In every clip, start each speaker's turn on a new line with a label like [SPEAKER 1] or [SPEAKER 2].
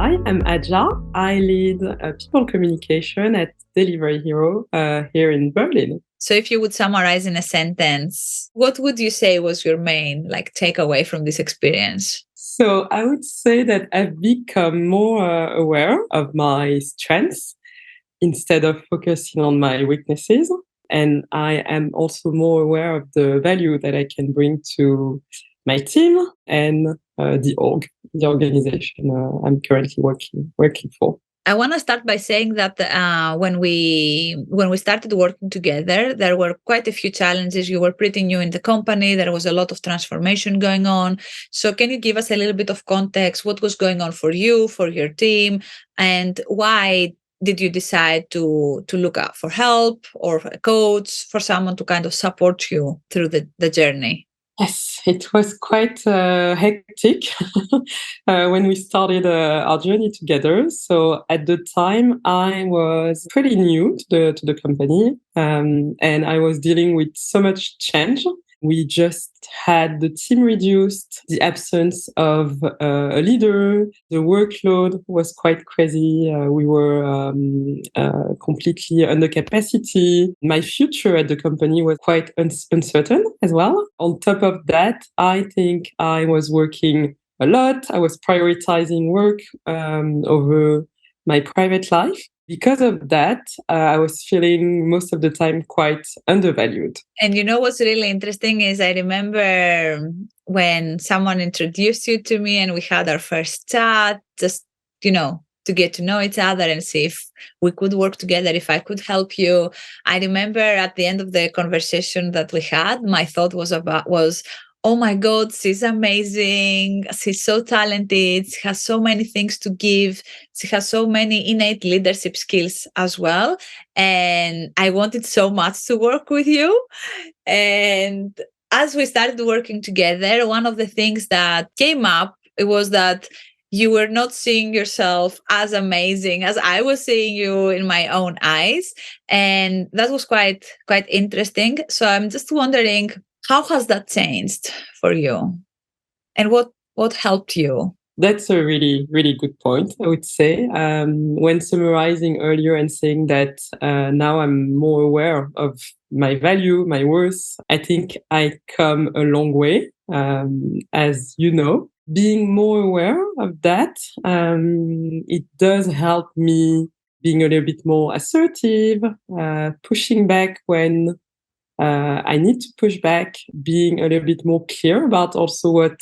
[SPEAKER 1] Hi, I'm Haja. I lead people communication at Delivery Hero here in Berlin.
[SPEAKER 2] So if you would summarize in a sentence, what would you say was your main takeaway from this experience?
[SPEAKER 1] So I would say that I've become more aware of my strengths instead of focusing on my weaknesses. And I am also more aware of the value that I can bring to my team and the organization I'm currently working for.
[SPEAKER 2] I want to start by saying that when we started working together, there were quite a few challenges. You were pretty new in the company. There was a lot of transformation going on. So can you give us a little bit of context? What was going on for you, for your team, and why did you decide to look out for help or a coach, for someone to kind of support you through the journey?
[SPEAKER 1] Yes, it was quite hectic when we started our journey together. So at the time, I was pretty new to the company, and I was dealing with so much change. We just had the team reduced, the absence of a leader, the workload was quite crazy. We were completely under capacity. My future at the company was quite uncertain as well. On top of that, I think I was working a lot. I was prioritizing work over my private life. Because of that, I was feeling most of the time quite undervalued.
[SPEAKER 2] And you know what's really interesting is I remember when someone introduced you to me and we had our first chat, just, to get to know each other and see if we could work together, if I could help you. I remember at the end of the conversation that we had, my thought was, oh my God, she's amazing. She's so talented. She has so many things to give. She has so many innate leadership skills as well. And I wanted so much to work with you. And as we started working together, one of the things that came up, it was that you were not seeing yourself as amazing as I was seeing you in my own eyes. And that was quite interesting. So I'm just wondering, how has that changed for you? And what helped you?
[SPEAKER 1] That's a really, really good point, I would say. When summarizing earlier and saying that now I'm more aware of my value, my worth, I think I come a long way, as you know. Being more aware of that, it does help me being a little bit more assertive, pushing back when I need to push back, being a little bit more clear about also what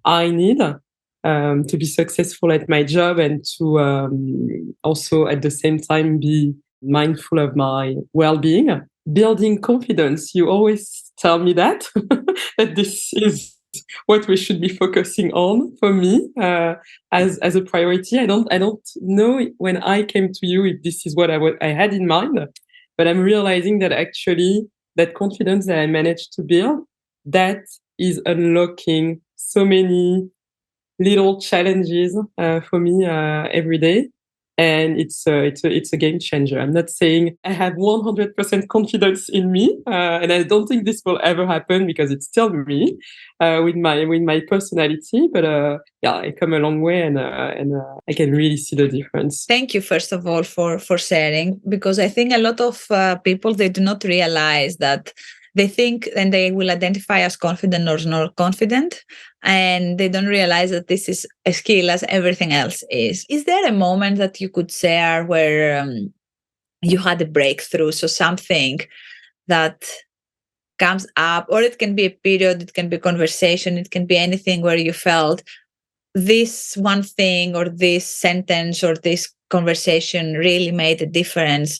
[SPEAKER 1] I need to be successful at my job and to also at the same time be mindful of my well-being. Building confidence. You always tell me that that this is what we should be focusing on for me as a priority. I don't know when I came to you if this is what I had in mind, but I'm realizing that actually that confidence that I managed to build, that is unlocking so many little challenges for me every day. And it's a game changer. I'm not saying I have 100% confidence in me, and I don't think this will ever happen because it's still me with my personality. But yeah, I come a long way, and I can really see the difference.
[SPEAKER 2] Thank you, first of all, for sharing, because I think a lot of people, they do not realize that they think and they will identify as confident or not confident, and they don't realize that this is a skill as everything else is. Is there a moment that you could share where you had a breakthrough? So something that comes up, or it can be a period, it can be conversation, it can be anything where you felt this one thing or this sentence or this conversation really made a difference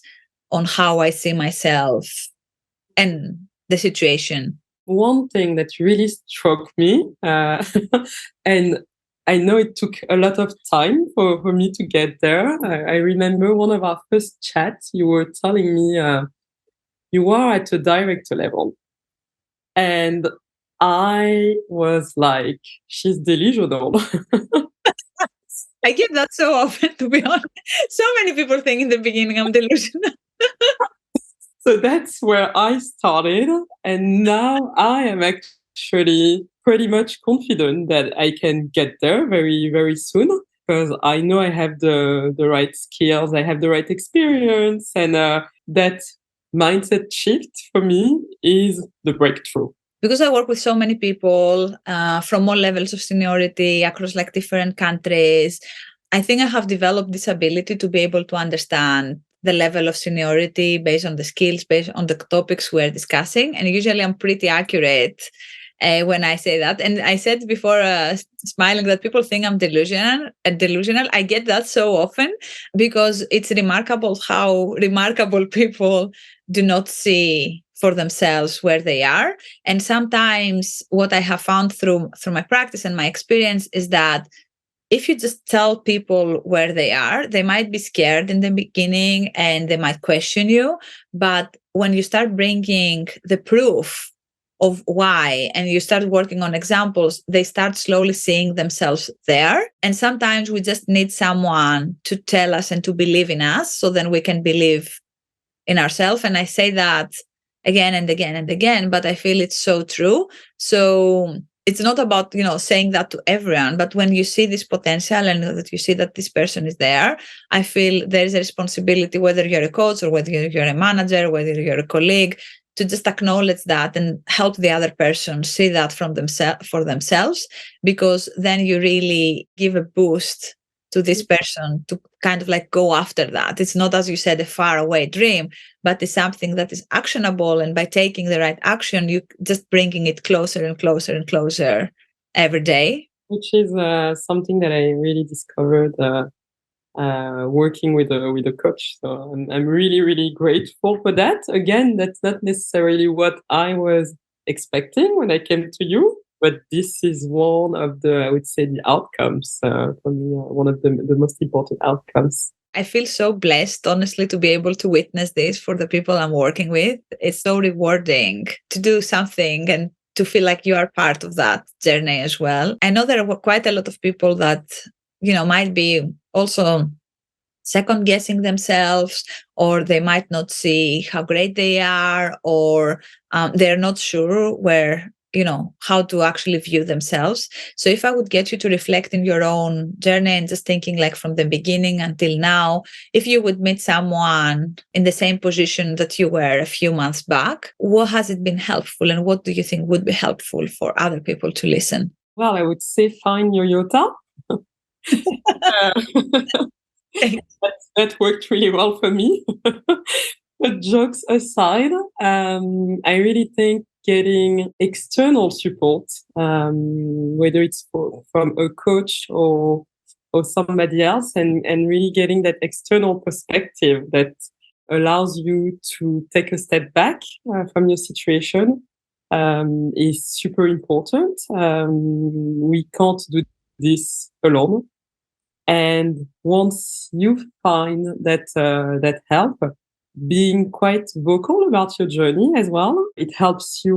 [SPEAKER 2] on how I see myself and the situation.
[SPEAKER 1] One thing that really struck me, and I know it took a lot of time for me to get there. I remember one of our first chats, you were telling me you are at a director level. And I was like, she's delusional.
[SPEAKER 2] I get that so often, to be honest. So many people think in the beginning I'm delusional.
[SPEAKER 1] So that's where I started. And now I am actually pretty much confident that I can get there very, very soon. because I know I have the right skills, I have the right experience, and that mindset shift for me is the breakthrough.
[SPEAKER 2] Because I work with so many people from all levels of seniority across like different countries, I think I have developed this ability to be able to understand the level of seniority based on the skills, based on the topics we're discussing. And usually I'm pretty accurate when I say that. And I said before, smiling, that people think I'm delusional. I get that so often because it's remarkable how remarkable people do not see for themselves where they are. And sometimes what I have found through my practice and my experience is that if you just tell people where they are, they might be scared in the beginning and they might question you. But when you start bringing the proof of why and you start working on examples, they start slowly seeing themselves there. And sometimes we just need someone to tell us and to believe in us, so then we can believe in ourselves. And I say that again and again and again, but I feel it's so true. So it's not about, saying that to everyone, but when you see this potential and that you see that this person is there, I feel there is a responsibility, whether you're a coach or whether you're a manager, whether you're a colleague, to just acknowledge that and help the other person see that for themselves, because then you really give a boost to this person to kind of like go after that. It's not, as you said, a far away dream, but it's something that is actionable. And by taking the right action, you just bringing it closer and closer and closer every day.
[SPEAKER 1] Which is something that I really discovered working with a coach. So I'm really, really grateful for that. Again, that's not necessarily what I was expecting when I came to you, but this is one of the, I would say, the outcomes for me, one of the most important outcomes.
[SPEAKER 2] I feel so blessed, honestly, to be able to witness this for the people I'm working with. It's so rewarding to do something and to feel like you are part of that journey as well. I know there are quite a lot of people that, might be also second guessing themselves, or they might not see how great they are, or they're not sure where, how to actually view themselves. So if I would get you to reflect in your own journey and just thinking like from the beginning until now, if you would meet someone in the same position that you were a few months back, what has it been helpful and what do you think would be helpful for other people to listen?
[SPEAKER 1] Well, I would say find your Yota. That worked really well for me. But jokes aside, I really think getting external support, whether it's from a coach or somebody else, and really getting that external perspective that allows you to take a step back from your situation is super important. We can't do this alone. And once you find that help, being quite vocal about your journey as well, it helps you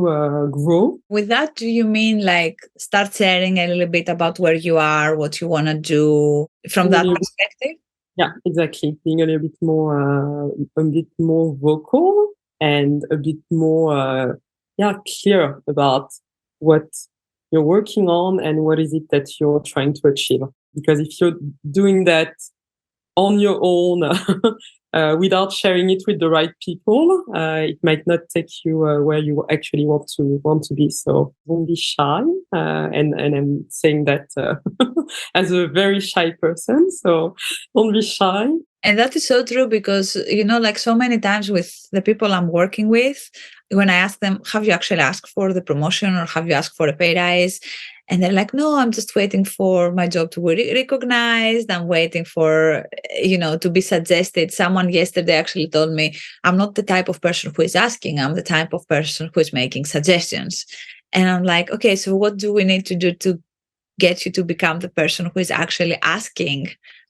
[SPEAKER 1] grow.
[SPEAKER 2] With that, do you mean like start sharing a little bit about where you are, what you want to do from that perspective?
[SPEAKER 1] Yeah, exactly. Being a little bit more vocal and a bit more, clear about what you're working on and what is it that you're trying to achieve. Because if you're doing that on your own without sharing it with the right people, it might not take you where you actually want to be. So don't be shy. And I'm saying that as a very shy person. So don't be shy.
[SPEAKER 2] And that is so true because, like so many times with the people I'm working with, when I ask them, have you actually asked for the promotion or have you asked for a pay rise? And they're like, no, I'm just waiting for my job to be recognized. I'm waiting for, to be suggested. Someone yesterday actually told me, I'm not the type of person who is asking. I'm the type of person who is making suggestions. And I'm like, okay, so what do we need to do to get you to become the person who is actually asking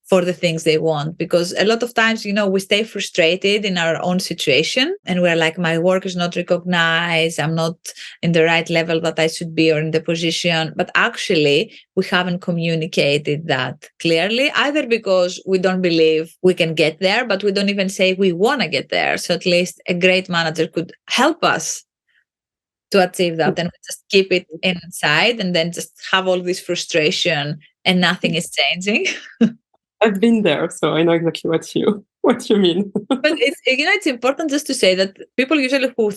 [SPEAKER 2] for the things they want? Because a lot of times, we stay frustrated in our own situation and we're like, my work is not recognized. I'm not in the right level that I should be or in the position. But actually, we haven't communicated that clearly, either because we don't believe we can get there, but we don't even say we want to get there. So at least a great manager could help us to achieve that, and we just keep it inside and then just have all this frustration and nothing is changing.
[SPEAKER 1] I've been there, so I know exactly what you mean.
[SPEAKER 2] But it's important just to say that people usually who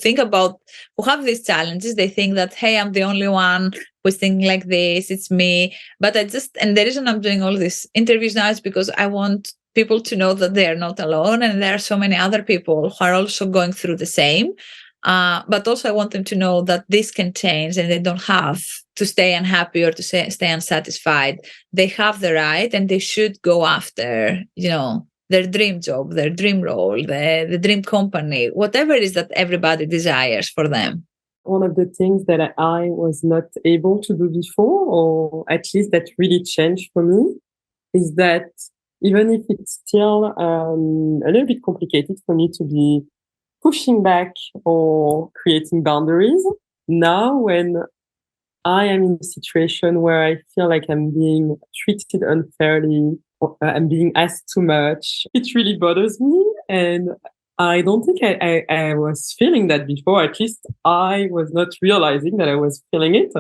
[SPEAKER 2] have these challenges, they think that, hey, I'm the only one who's thinking like this, it's me. But and the reason I'm doing all these interviews now is because I want people to know that they are not alone, and there are so many other people who are also going through the same. But also I want them to know that this can change, and they don't have to stay unhappy or to stay unsatisfied. They have the right, and they should go after, their dream job, their dream role, the dream company, whatever it is that everybody desires for them.
[SPEAKER 1] One of the things that I was not able to do before, or at least that really changed for me, is that even if it's still a little bit complicated for me to be pushing back or creating boundaries, now when I am in a situation where I feel like I'm being treated unfairly, or I'm being asked too much, it really bothers me. And I don't think I was feeling that before. At least I was not realizing that I was feeling it.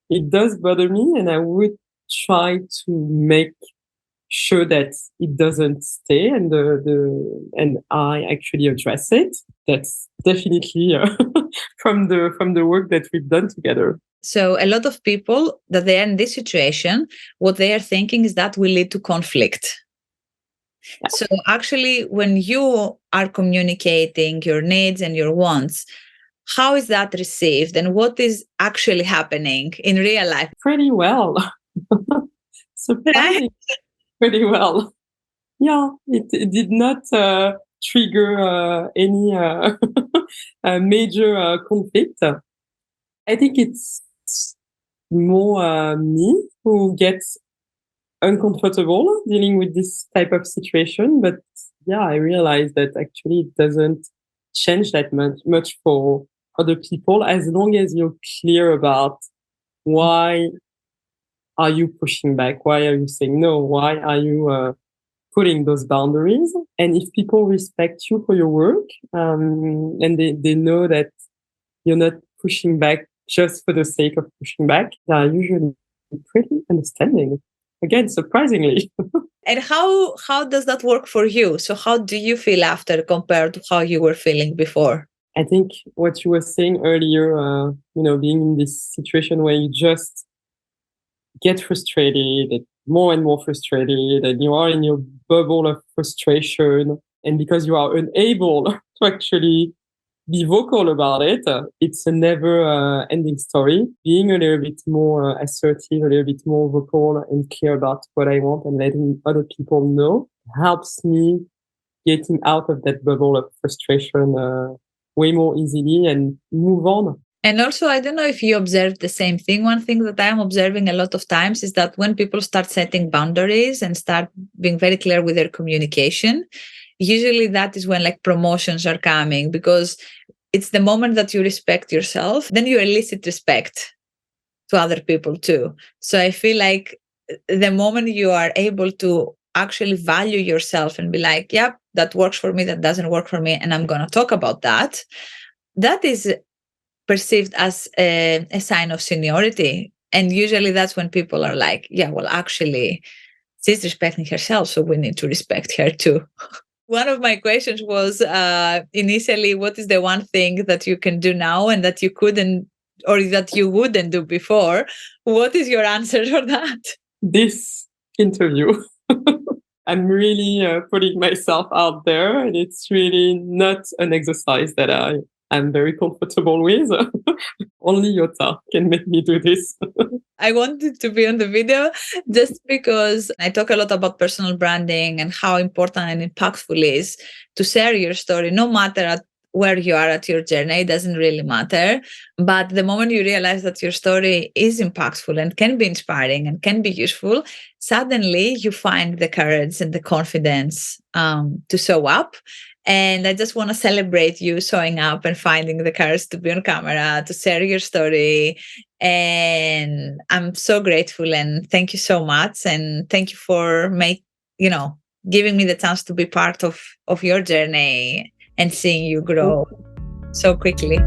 [SPEAKER 1] It does bother me, and I would try to make sure that it doesn't stay, and and I actually address it. That's definitely from the work that we've done together.
[SPEAKER 2] So a lot of people that they are in this situation, what they are thinking is that will lead to conflict. Yeah. So actually, when you are communicating your needs and your wants, how is that received, and what is actually happening in real life?
[SPEAKER 1] Pretty well. Surprisingly, pretty well. Yeah, it did not trigger any major conflict. I think it's more me who gets uncomfortable dealing with this type of situation. But yeah, I realize that actually it doesn't change that much for other people, as long as you're clear about why are you pushing back? Why are you saying no? Why are you putting those boundaries? And if people respect you for your work, and they know that you're not pushing back just for the sake of pushing back, they are usually pretty understanding. Again, surprisingly.
[SPEAKER 2] And how does that work for you? So how do you feel after compared to how you were feeling before?
[SPEAKER 1] I think what you were saying earlier, being in this situation where you just get frustrated, more and more frustrated, and you are in your bubble of frustration. And because you are unable to actually be vocal about it, it's a never ending story. Being a little bit more assertive, a little bit more vocal and clear about what I want and letting other people know helps me getting out of that bubble of frustration way more easily and move on.
[SPEAKER 2] And also, I don't know if you observed the same thing. One thing that I'm observing a lot of times is that when people start setting boundaries and start being very clear with their communication, usually that is when like promotions are coming, because it's the moment that you respect yourself, then you elicit respect to other people too. So I feel like the moment you are able to actually value yourself and be like, yep, that works for me, that doesn't work for me, and I'm going to talk about that, that is perceived as a sign of seniority. And usually that's when people are like, yeah, well, actually, she's respecting herself, so we need to respect her too. One of my questions was initially, what is the one thing that you can do now and that you couldn't or that you wouldn't do before? What is your answer for that?
[SPEAKER 1] This interview. I'm really putting myself out there, and it's really not an exercise that I'm very comfortable with. Only Yota can make me do this.
[SPEAKER 2] I wanted to be on the video just because I talk a lot about personal branding and how important and impactful it is to share your story, no matter where you are at your journey, it doesn't really matter. But the moment you realize that your story is impactful and can be inspiring and can be useful, suddenly you find the courage and the confidence to show up. And I just want to celebrate you showing up and finding the courage to be on camera, to share your story. And I'm so grateful, and thank you so much. And thank you for giving me the chance to be part of your journey and seeing you grow so quickly.